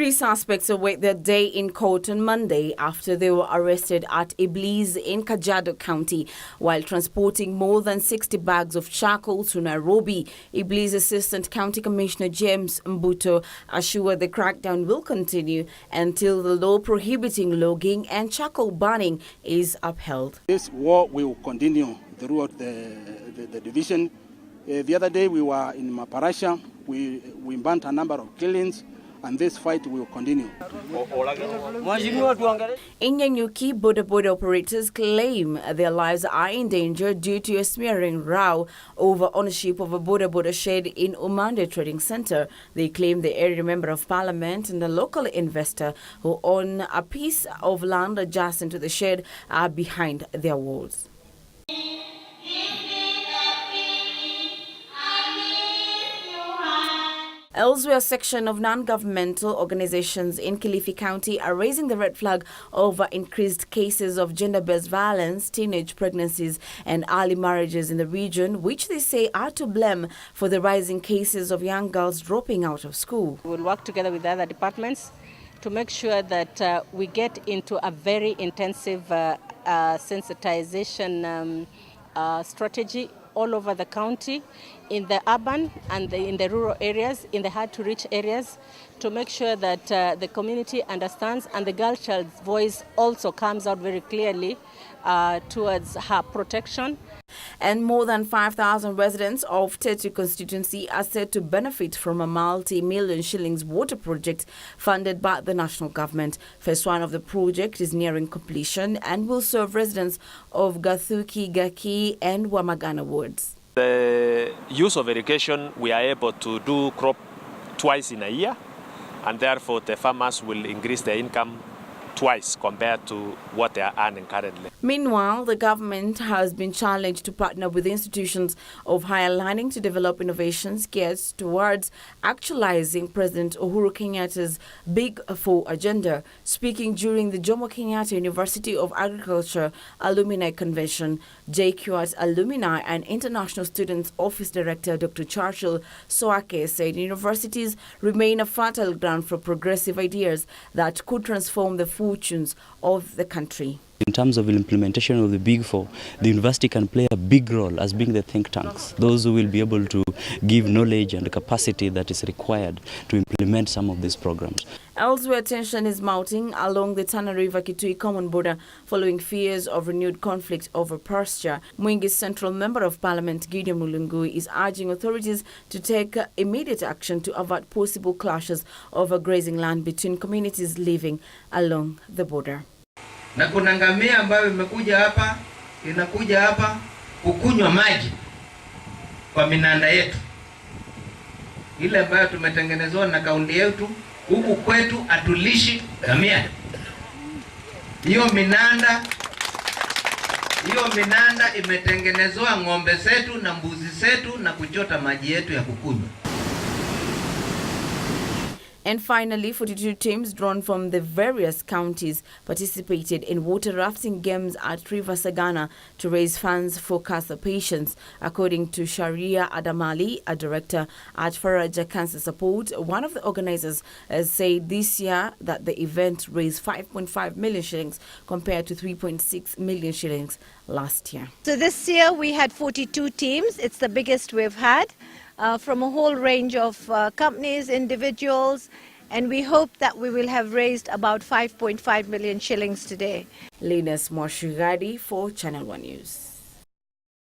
Three suspects await their day in court on Monday after they were arrested at Iblis in Kajiado County while transporting more than 60 bags of charcoal to Nairobi. Iblis Assistant County Commissioner James Mbuto assured the crackdown will continue until the law prohibiting logging and charcoal burning is upheld. This war will continue throughout the division. The other day we were in Maparasha. We burnt a number of killings. And this fight will continue. In Nyanyuki, boda operators claim their lives are in danger due to a smearing row over ownership of a boda shed in Umande Trading Center. They claim the area member of parliament and the local investor who own a piece of land adjacent to the shed are behind their walls. Elsewhere, a section of non-governmental organizations in Kilifi County are raising the red flag over increased cases of gender-based violence, teenage pregnancies and early marriages in the region, which they say are to blame for the rising cases of young girls dropping out of school. We'll work together with the other departments to make sure that we get into a very intensive sensitization strategy all over the county, in the urban and in the rural areas, in the hard-to-reach areas, to make sure that the community understands and the girl child's voice also comes out very clearly towards her protection. And more than 5,000 residents of Tetu constituency are said to benefit from a multi-million shillings water project funded by the national government. Phase 1 of the project is nearing completion and will serve residents of Gathuki, Gaki and Wamagana wards. The use of irrigation, we are able to do crop twice in a year, and therefore the farmers will increase their income twice compared to what they are earning currently. Meanwhile, the government has been challenged to partner with institutions of higher learning to develop innovations geared towards actualizing President Uhuru Kenyatta's Big Four agenda. Speaking during the Jomo Kenyatta University of Agriculture Alumni Convention, JQAT Alumni and International Students Office Director Dr. Churchill Soake said universities remain a fertile ground for progressive ideas that could transform the fortunes of the country. In terms of implementation of the Big Four, the university can play a big role as being the think tanks, those who will be able to give knowledge and capacity that is required to implement some of these programs. Elsewhere, tension is mounting along the Tana River-Kitui common border following fears of renewed conflict over pasture. Mwingi's Central Member of Parliament, Gideon Mulungui, is urging authorities to take immediate action to avert possible clashes over grazing land between communities living along the border. Na kuna ngamia ambayo inakuja hapa kukunywa maji kwa minanda yetu ile ambayo tumetengenezwa na kaunti yetu. Huku kwetu atulishi ngamia. Hiyo minanda imetengenezwa ng'ombe zetu na mbuzi zetu na kuchota maji yetu ya kukunywa. And finally, 42 teams drawn from the various counties participated in water rafting games at River Sagana to raise funds for cancer patients. According to Sharia Adamali, a director at Faraja Cancer Support, one of the organizers said this year that the event raised 5.5 million shillings compared to 3.6 million shillings last year. So this year we had 42 teams. It's the biggest we've had. From a whole range of companies, individuals, and we hope that we will have raised about 5.5 million shillings today. Linus Mwashigadi for Channel 1 News.